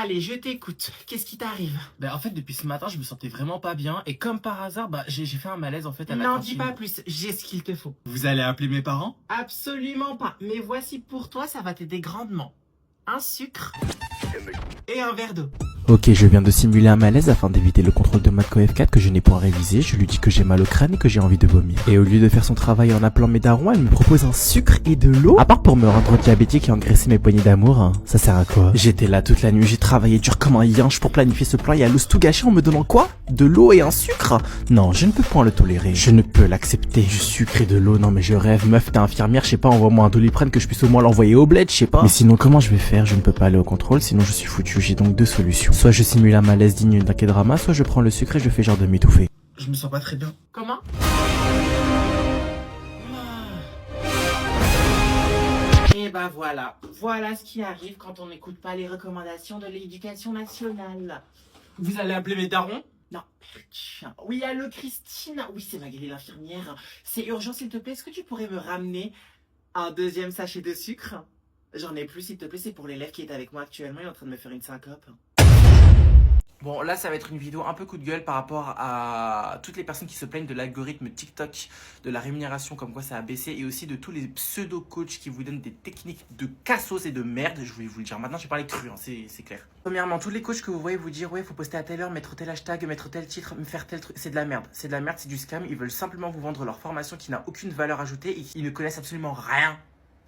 Allez, je t'écoute. Qu'est-ce qui t'arrive? En fait, depuis ce matin, je me sentais vraiment pas bien. Et comme par hasard, j'ai fait un malaise en fait à la N'en cantine. dis pas plus, j'ai ce qu'il te faut. Vous allez appeler mes parents? Absolument pas. Mais voici pour toi, ça va t'aider grandement. Un sucre et un verre d'eau. Ok, je viens de simuler un malaise afin d'éviter le contrôle de Matco F4 que je n'ai point révisé. Je lui dis que j'ai mal au crâne et que j'ai envie de vomir. Et au lieu de faire son travail en appelant mes darons, elle me propose un sucre et de l'eau. À part pour me rendre diabétique et engraisser mes poignées d'amour, hein. Ça sert à quoi? J'étais là toute la nuit, j'ai travaillé dur comme un yinche pour planifier ce plan et elle ose tout gâcher en me donnant quoi? De l'eau et un sucre? Non, je ne peux point le tolérer. Je ne peux l'accepter. Du sucre et de l'eau, non mais je rêve. Meuf, t'es infirmière, je sais pas, envoie-moi un Doliprane que je puisse au moins l'envoyer au bled, je sais pas. Mais sinon, comment je vais faire? Je ne peux pas aller au contrôle, sinon je suis foutu. J'ai donc deux solutions. Soit je simule un malaise digne d'un K-drama, soit je prends le sucre et je fais genre de m'étouffer. Je me sens pas très bien. Comment? Et bah voilà. Voilà ce qui arrive quand on n'écoute pas les recommandations de l'éducation nationale. Vous allez appeler mes darons? Non, tiens. Oui, allô Christine. Oui, c'est Magali l'infirmière. C'est urgent s'il te plaît. Est-ce que tu pourrais me ramener un deuxième sachet de sucre? J'en ai plus s'il te plaît. C'est pour l'élève qui est avec moi actuellement. Il est en train de me faire une syncope. Bon, là, ça va être une vidéo un peu coup de gueule par rapport à toutes les personnes qui se plaignent de l'algorithme TikTok, de la rémunération, comme quoi ça a baissé, et aussi de tous les pseudo-coachs qui vous donnent des techniques de cassos et de merde. Je voulais vous le dire. Maintenant, je vais parler cru, hein, c'est clair. Premièrement, tous les coachs que vous voyez vous dire, ouais, faut poster à telle heure, mettre tel hashtag, mettre tel titre, faire tel truc, c'est de la merde. C'est de la merde, c'est du scam. Ils veulent simplement vous vendre leur formation qui n'a aucune valeur ajoutée et qui ne connaissent absolument rien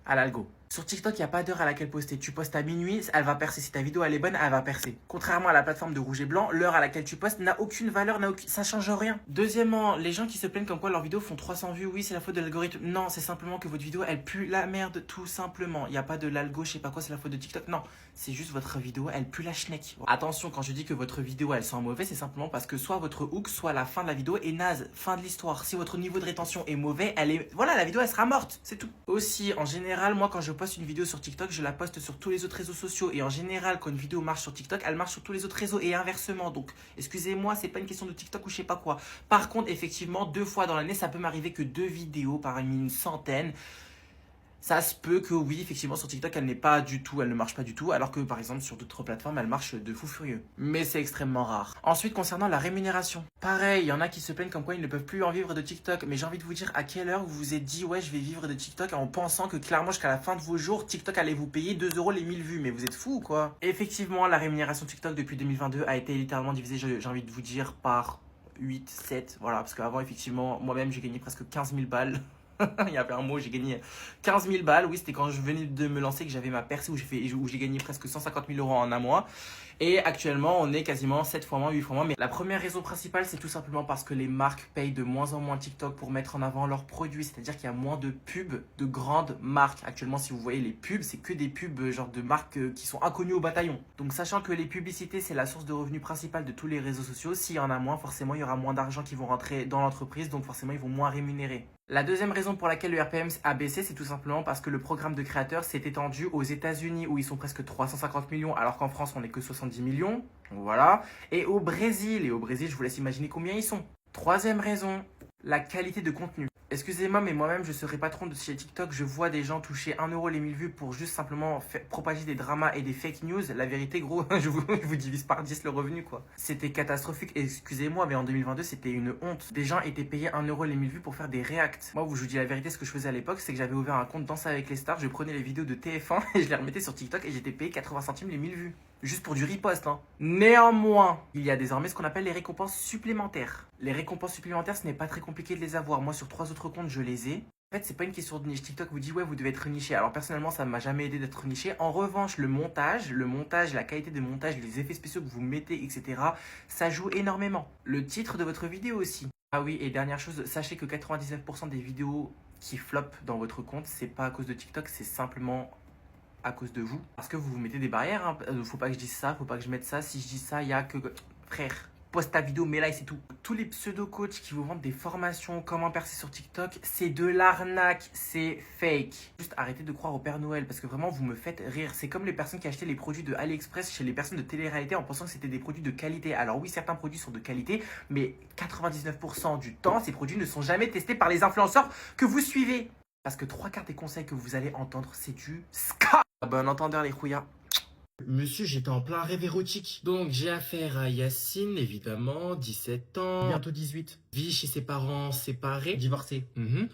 à l'algo. Sur TikTok, il n'y a pas d'heure à laquelle poster. Tu postes à minuit, elle va percer. Si ta vidéo elle est bonne, elle va percer. Contrairement à la plateforme de rouge et blanc, l'heure à laquelle tu postes n'a aucune valeur, ça change rien. Deuxièmement, les gens qui se plaignent comme quoi leurs vidéos font 300 vues, oui, c'est la faute de l'algorithme. Non, c'est simplement que votre vidéo, elle pue la merde, tout simplement. Il n'y a pas de l'algo, je sais pas quoi, c'est la faute de TikTok. Non, c'est juste votre vidéo, elle pue la schneck. Attention, quand je dis que votre vidéo, elle sent mauvais, c'est simplement parce que soit votre hook, soit la fin de la vidéo est naze. Fin de l'histoire. Si votre niveau de rétention est mauvais, voilà, la vidéo, elle sera morte. C'est tout. Aussi, en général, moi, quand je poste une vidéo sur TikTok, je la poste sur tous les autres réseaux sociaux. Et en général, quand une vidéo marche sur TikTok, elle marche sur tous les autres réseaux et inversement. Donc, excusez-moi, c'est pas une question de TikTok ou je sais pas quoi. Par contre, effectivement, 2 fois dans l'année, ça peut m'arriver que 2 vidéos parmi une centaine. Ça se peut que oui, effectivement, sur TikTok, elle ne marche pas du tout, alors que par exemple, sur d'autres plateformes, elle marche de fou furieux. Mais c'est extrêmement rare. Ensuite, concernant la rémunération. Pareil, il y en a qui se plaignent comme quoi ils ne peuvent plus en vivre de TikTok. Mais j'ai envie de vous dire à quelle heure vous vous êtes dit, ouais, je vais vivre de TikTok en pensant que clairement, jusqu'à la fin de vos jours, TikTok allait vous payer 2 € les 1000 vues. Mais vous êtes fous ou quoi? Effectivement, la rémunération TikTok depuis 2022 a été littéralement divisée, j'ai envie de vous dire, par 8, 7. Voilà, parce qu'avant, effectivement, moi-même, j'ai gagné presque 15 000 balles. Il y avait un mois, j'ai gagné 15 000 balles. Oui, c'était quand je venais de me lancer que j'avais ma percée où j'ai gagné presque 150 000 € en un mois. Et actuellement, on est quasiment 7 fois moins, 8 fois moins. Mais la première raison principale, c'est tout simplement parce que les marques payent de moins en moins TikTok pour mettre en avant leurs produits. C'est-à-dire qu'il y a moins de pubs de grandes marques. Actuellement, si vous voyez les pubs, c'est que des pubs genre de marques qui sont inconnues au bataillon. Donc, sachant que les publicités, c'est la source de revenus principale de tous les réseaux sociaux, s'il y en a moins, forcément, il y aura moins d'argent qui vont rentrer dans l'entreprise. Donc, forcément, ils vont moins rémunérer. La deuxième raison pour laquelle le RPM a baissé, c'est tout simplement parce que le programme de créateurs s'est étendu aux États-Unis où ils sont presque 350 millions, alors qu'en France, on n'est que 70 millions. Voilà. Et au Brésil, je vous laisse imaginer combien ils sont. Troisième raison, la qualité de contenu. Excusez-moi, mais moi-même, je serai patron de chez TikTok. Je vois des gens toucher 1 € les 1000 vues pour juste simplement propager des dramas et des fake news. La vérité, gros, je vous divise par 10 le revenu, quoi. C'était catastrophique. Excusez-moi, mais en 2022, c'était une honte. Des gens étaient payés 1 € les 1000 vues pour faire des reacts. Moi, je vous dis la vérité, ce que je faisais à l'époque, c'est que j'avais ouvert un compte Danse avec les stars. Je prenais les vidéos de TF1 et je les remettais sur TikTok et j'étais payé 80 centimes les 1000 vues. Juste pour du riposte, hein. Néanmoins, il y a désormais ce qu'on appelle les récompenses supplémentaires. Les récompenses supplémentaires, ce n'est pas très compliqué de les avoir. Moi, sur 3 autres comptes, je les ai. En fait, c'est pas une question de niche. TikTok vous dit, ouais, vous devez être niché. Alors, personnellement, ça ne m'a jamais aidé d'être niché. En revanche, le montage, la qualité de montage, les effets spéciaux que vous mettez, etc., ça joue énormément. Le titre de votre vidéo aussi. Ah oui, et dernière chose, sachez que 99% des vidéos qui flopent dans votre compte, c'est pas à cause de TikTok, c'est simplement à cause de vous. Parce que vous vous mettez des barrières, hein. Faut pas que je dise ça, faut pas que je mette ça. Si je dis ça, il y a que... Frère, poste ta vidéo, mets là et c'est tout. Tous les pseudo-coachs qui vous vendent des formations, comment percer sur TikTok, c'est de l'arnaque, c'est fake. Juste arrêtez de croire au Père Noël parce que vraiment vous me faites rire. C'est comme les personnes qui achetaient les produits de AliExpress chez les personnes de télé-réalité en pensant que c'était des produits de qualité. Alors oui, certains produits sont de qualité, mais 99% du temps, ces produits ne sont jamais testés par les influenceurs que vous suivez. Parce que 3/4 des conseils que vous allez entendre, c'est du scam. Bon entendeur les couillas. Monsieur, j'étais en plein rêve érotique. Donc, j'ai affaire à Yacine, évidemment, 17 ans. Bientôt 18. Vit chez ses parents séparés. Divorcé.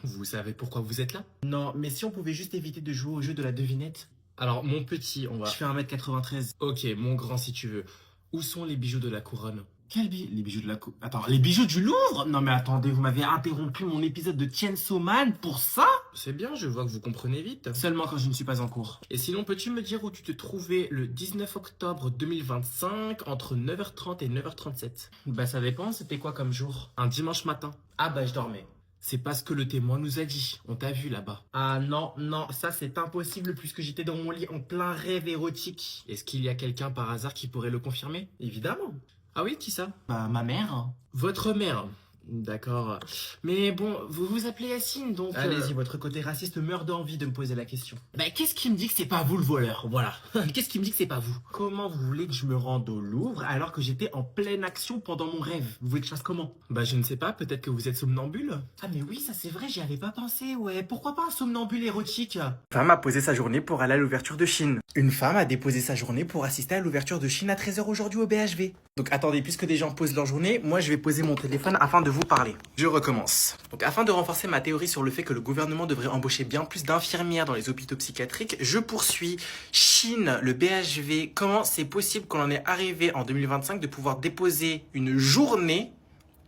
Vous savez pourquoi vous êtes là? Non, mais si on pouvait juste éviter de jouer au jeu de la devinette. Alors, mon petit, on va... Je fais 1m93. Ok, mon grand, si tu veux. Où sont les bijoux de la couronne? Quel bijoux? Les bijoux de la Attends, les bijoux du Louvre? Non mais attendez, vous m'avez interrompu mon épisode de Chainsaw Man pour ça? C'est bien, je vois que vous comprenez vite. Seulement quand je ne suis pas en cours. Et sinon, peux-tu me dire où tu te trouvais le 19 octobre 2025 entre 9h30 et 9h37? Bah ça dépend, c'était quoi comme jour? Un dimanche matin. Ah bah je dormais. C'est pas ce que le témoin nous a dit. On t'a vu là-bas. Ah non, non, ça c'est impossible puisque j'étais dans mon lit en plein rêve érotique. Est-ce qu'il y a quelqu'un par hasard qui pourrait le confirmer? Évidemment. Ah oui, qui ça? Bah ma mère. Votre mère. D'accord. Mais bon, vous vous appelez Yacine, donc... Allez-y, votre côté raciste meurt d'envie de me poser la question. Bah, qu'est-ce qui me dit que c'est pas vous le voleur? Voilà. Qu'est-ce qui me dit que c'est pas vous? Comment vous voulez que je me rende au Louvre alors que j'étais en pleine action pendant mon rêve? Vous voulez que je fasse comment? Bah, je ne sais pas, peut-être que vous êtes somnambule? Ah mais oui, ça c'est vrai, j'y avais pas pensé, ouais. Pourquoi pas un somnambule érotique? Une femme a posé sa journée pour aller à l'ouverture de Chine. Une femme a déposé sa journée pour assister à l'ouverture de Chine à 13h aujourd'hui au BHV. Donc attendez, puisque des gens posent leur journée, moi je vais poser mon téléphone afin de vous parler. Je recommence. Donc afin de renforcer ma théorie sur le fait que le gouvernement devrait embaucher bien plus d'infirmières dans les hôpitaux psychiatriques, je poursuis. Chine, le BHV, comment c'est possible qu'on en est arrivé en 2025 de pouvoir déposer une journée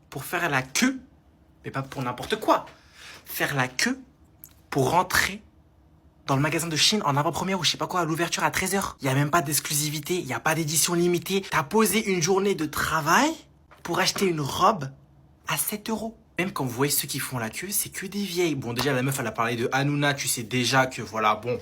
pour faire la queue, mais pas pour n'importe quoi, faire la queue pour rentrer dans le magasin de Chine en avant-première ou je sais pas quoi à l'ouverture à 13h. Il y a même pas d'exclusivité, il y a pas d'édition limitée. T'as posé une journée de travail pour acheter une robe à 7 €. Même quand vous voyez ceux qui font la queue, c'est que des vieilles. Bon, déjà la meuf elle a parlé de Hanouna, tu sais déjà que voilà, bon,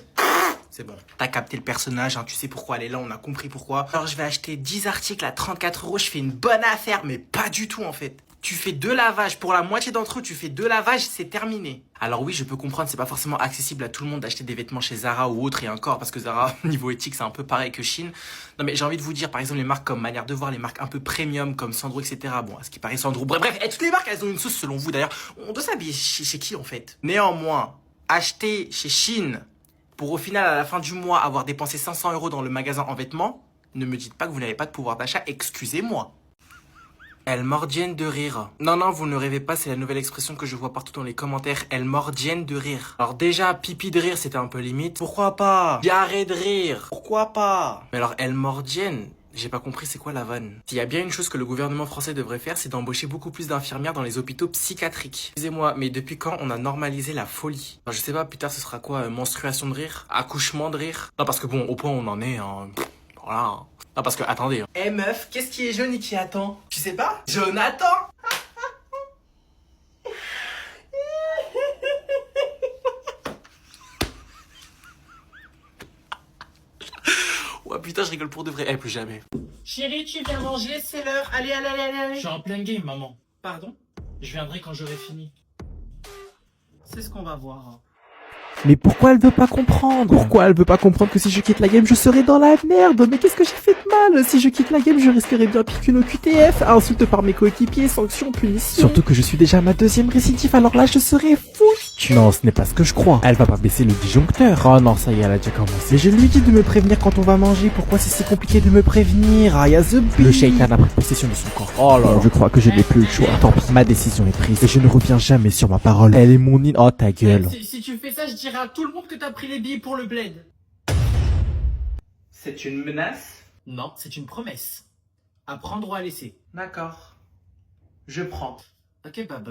c'est bon. T'as capté le personnage, hein, tu sais pourquoi elle est là, on a compris pourquoi. Alors je vais acheter 10 articles à 34 €, je fais une bonne affaire, mais pas du tout en fait. Tu fais 2 lavages, pour la moitié d'entre eux, tu fais 2 lavages, c'est terminé. Alors oui, je peux comprendre, c'est pas forcément accessible à tout le monde d'acheter des vêtements chez Zara ou autre, et encore, parce que Zara, niveau éthique, c'est un peu pareil que Chine. Non mais j'ai envie de vous dire, par exemple, les marques comme Manière de Voir, les marques un peu premium, comme Sandro, etc. Bon, à ce qui paraît Sandro, bref, et toutes les marques, elles ont une sauce selon vous d'ailleurs. On doit s'habiller chez qui en fait? Néanmoins, acheter chez Chine, pour au final, à la fin du mois, avoir dépensé 500 € dans le magasin en vêtements, ne me dites pas que vous n'avez pas de pouvoir d'achat, excusez-moi. Elles mordiennent de rire. Non, non, vous ne rêvez pas, c'est la nouvelle expression que je vois partout dans les commentaires. Elles mordiennent de rire. Alors déjà, pipi de rire, c'était un peu limite. Pourquoi pas? Diarrhée de rire. Pourquoi pas? Mais alors, elles mordiennent. J'ai pas compris c'est quoi la vanne. S'il y a bien une chose que le gouvernement français devrait faire, c'est d'embaucher beaucoup plus d'infirmières dans les hôpitaux psychiatriques. Excusez-moi, mais depuis quand on a normalisé la folie? Alors, je sais pas, plus tard ce sera quoi? Menstruation de rire? Accouchement de rire? Non, parce que bon, au point où on en est, hein, voilà. Non, parce que, attendez. Eh meuf, qu'est-ce qui est jaune et qui attend? Tu sais pas? Jonathan! Ouais, putain, je rigole pour de vrai. Eh, plus jamais. Chérie, tu viens manger, c'est l'heure. Allez, allez, allez, allez, allez. Je suis en plein game, maman. Pardon? Je viendrai quand j'aurai fini. C'est ce qu'on va voir. Mais pourquoi elle veut pas comprendre? Pourquoi elle veut pas comprendre que si je quitte la game, je serai dans la merde? Mais qu'est-ce que j'ai fait de mal? Si je quitte la game, je risquerais bien pire qu'une OQTF, insulte par mes coéquipiers, sanctions, punitions. Surtout que je suis déjà à ma 2e récidive, alors là je serais foutu. Non, ce n'est pas ce que je crois. Elle va pas baisser le disjoncteur. Oh non, ça y est, elle a déjà commencé. Et je lui dis de me prévenir quand on va manger. Pourquoi c'est si compliqué de me prévenir? Ah, y'a the bee. Le shaitan a pris possession de son corps. Oh là, je crois que je n'ai plus le choix. Tant pis, ma décision est prise. Et je ne reviens jamais sur ma parole. Elle est mon Oh, ta gueule. Si tu fais ça, je dirai à tout le monde que t'as pris les billets pour le bled. C'est une menace? Non, c'est une promesse. À prendre ou à laisser. D'accord. Je prends. Ok, bah,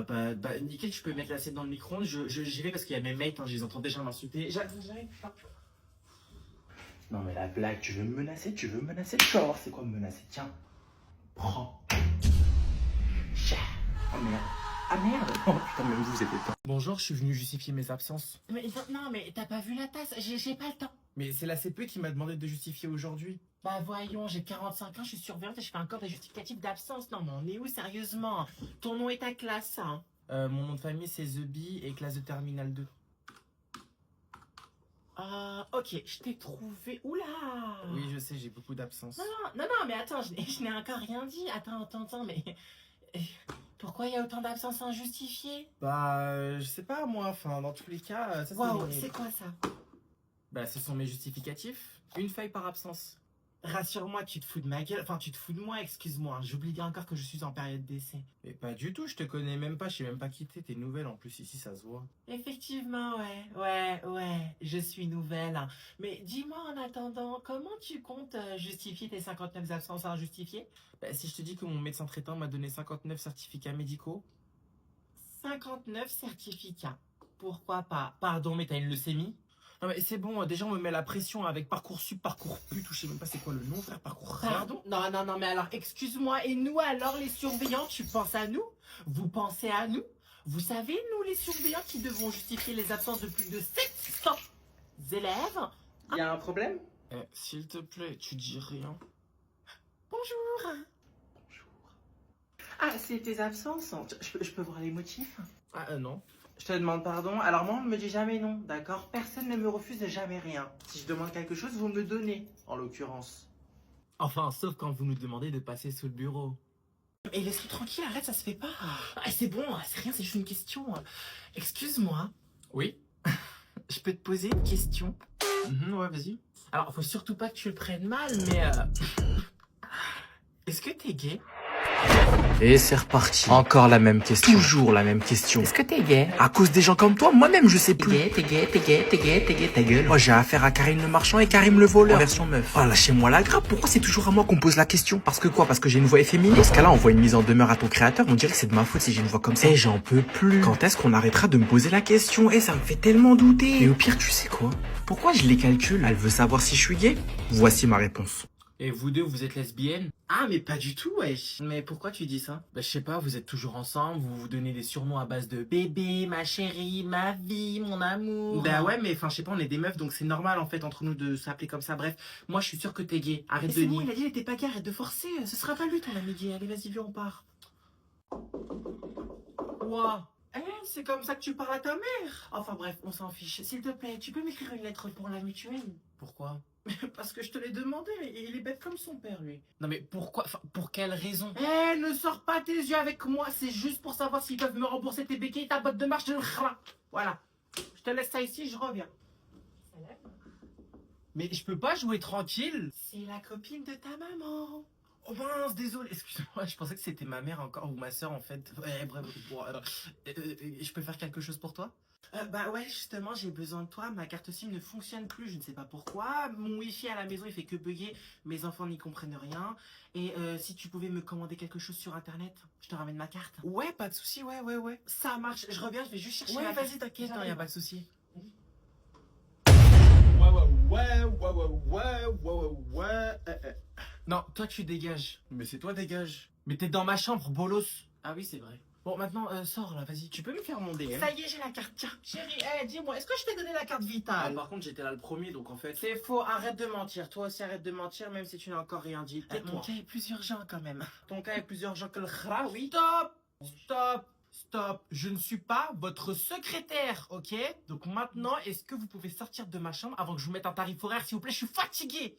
nickel, tu peux mettre l'assiette dans le micro-ondes. J'y vais parce qu'il y a mes mates, hein, je les entends déjà m'insulter. J'arrive. Non mais la blague, tu veux me menacer? Tu vas voir c'est quoi me menacer? Tiens. Prends. Oh merde. Ah merde. Oh putain, même vous êtes pas. Bonjour, je suis venu justifier mes absences. Mais non, mais t'as pas vu la tasse, j'ai pas le temps. Mais c'est la CPE qui m'a demandé de justifier aujourd'hui. Bah voyons, j'ai 45 ans, je suis surveillante et je fais encore des justificatifs d'absence. Non mais on est où sérieusement? Ton nom est ta classe, hein? Mon nom de famille c'est The Bee et classe de terminale 2. Ok, je t'ai trouvé. Oula! Oui, je sais, j'ai beaucoup d'absences. Non, mais attends, je n'ai encore rien dit. Attends, mais... Pourquoi il y a autant d'absences injustifiées? Bah, je sais pas moi, enfin, dans tous les cas... ça, Waouh, c'est quoi ça? Bah, ce sont mes justificatifs. Une feuille par absence. Rassure-moi, tu te fous de ma gueule. Enfin, tu te fous de moi, excuse-moi. J'oublie encore que je suis en période d'essai. Mais pas du tout, je te connais même pas, je sais même pas qui t'es nouvelle en plus, ici ça se voit. Effectivement, ouais. Je suis nouvelle. Mais dis-moi en attendant, comment tu comptes justifier tes 59 absences injustifiées? Bah, si je te dis que mon médecin traitant m'a donné 59 certificats médicaux. 59 certificats. Pourquoi pas? Pardon, mais t'as une leucémie? Non mais c'est bon, déjà on me met la pression avec Parcoursup, Parcourput, je sais même pas c'est quoi le nom frère, Parcours. Pardon? Non, mais alors, excuse-moi. Et nous, alors, les surveillants, tu penses à nous? Vous pensez à nous? Vous savez, nous, les surveillants qui devons justifier les absences de plus de 700 élèves? Y a un problème? S'il te plaît, tu dis rien. Bonjour. Ah, c'est tes absences, je peux voir les motifs? Ah, non. Je te demande pardon, alors moi on me dit jamais non, d'accord? Personne ne me refuse jamais rien. Si je demande quelque chose, vous me donnez, en l'occurrence. Enfin, sauf quand vous nous demandez de passer sous le bureau. Et laisse-le tranquille, arrête, ça se fait pas. Ah, c'est bon, c'est rien, c'est juste une question. Excuse-moi. Oui? Je peux te poser une question? Ouais, vas-y. Alors, faut surtout pas que tu le prennes mal, mais est-ce que t'es gay? Et c'est reparti. Encore la même question. Toujours la même question. Est-ce que t'es gay? À cause des gens comme toi, moi-même je sais T'es plus. gay, t'es gay, t'es gay, t'es gay, t'es gay, ta gueule. Moi j'ai affaire à Karim le marchand et Karim le voleur. En version meuf. Oh lâchez-moi la grappe, pourquoi c'est toujours à moi qu'on pose la question? Parce que quoi? Parce que j'ai une voix efféminée? Dans ce cas-là, on voit une mise en demeure à ton créateur, on dirait que c'est de ma faute si j'ai une voix comme ça. Et j'en peux plus. Quand est-ce qu'on arrêtera de me poser la question? Et ça me fait tellement douter. Et au pire, tu sais quoi? Pourquoi je les calcule? Elle veut savoir si je suis gay? Voici ma réponse. Et vous deux, vous êtes lesbiennes? Ah, mais pas du tout, wesh. Mais pourquoi tu dis ça? Bah je sais pas, vous êtes toujours ensemble, vous vous donnez des surnoms à base de Bébé, ma chérie, ma vie, mon amour. Bah ouais, mais enfin, je sais pas, on est des meufs, donc c'est normal en fait entre nous de s'appeler comme ça. Bref, moi je suis sûre que t'es gay. Arrête de c'est bon, nier. il a dit, il était pas gay, arrête de forcer. Ce sera pas lui ton ami gay. Allez, vas-y, viens, on part. Ouah. C'est comme ça que tu parles à ta mère. Enfin bref, on s'en fiche. S'il te plaît, tu peux m'écrire une lettre pour la mutuelle? Pourquoi? Parce que je te l'ai demandé, et il est bête comme son père, lui. Non mais pourquoi? Enfin, pour quelle raison? Ne sors pas tes yeux avec moi, c'est juste pour savoir s'ils peuvent me rembourser tes béquilles et ta botte de marche de Voilà. Je te laisse ça ici, je reviens. Mais je peux pas jouer tranquille? C'est la copine de ta maman. Oh mince, désolé, excuse-moi, je pensais que c'était ma mère encore ou ma soeur en fait. Ouais, bref, bon, je peux faire quelque chose pour toi? Bah ouais, justement, j'ai besoin de toi. Ma carte SIM ne fonctionne plus, je ne sais pas pourquoi. Mon wifi à la maison, il fait que bugger. Mes enfants n'y comprennent rien. Et si tu pouvais me commander quelque chose sur internet, je te ramène ma carte. Ouais, pas de souci, ouais. Ça marche, je reviens, je vais juste chercher Ouais, la carte. vas-y, t'inquiète, J'arrive. y a pas de souci. Ouais. Non, toi tu dégages. Mais c'est toi, dégage. Mais t'es dans ma chambre, bolos. Ah oui, c'est vrai. Bon, maintenant, sors là, vas-y. Tu peux me faire mon DM? Ça y est, j'ai la carte. Tiens, chérie, dis-moi, est-ce que je t'ai donné la carte Ah, vitale? par contre, j'étais là le premier, donc en fait... C'est faux, arrête de mentir. Toi aussi, arrête de mentir, même si tu n'as encore rien dit. Mon Tais-toi. cas est plus urgent quand même. Ton cas est plus urgent que le khra, oui. Stop. Je ne suis pas votre secrétaire, ok? Donc maintenant, est-ce que vous pouvez sortir de ma chambre avant que je vous mette un tarif horaire, s'il vous plaît? Je suis fatigué.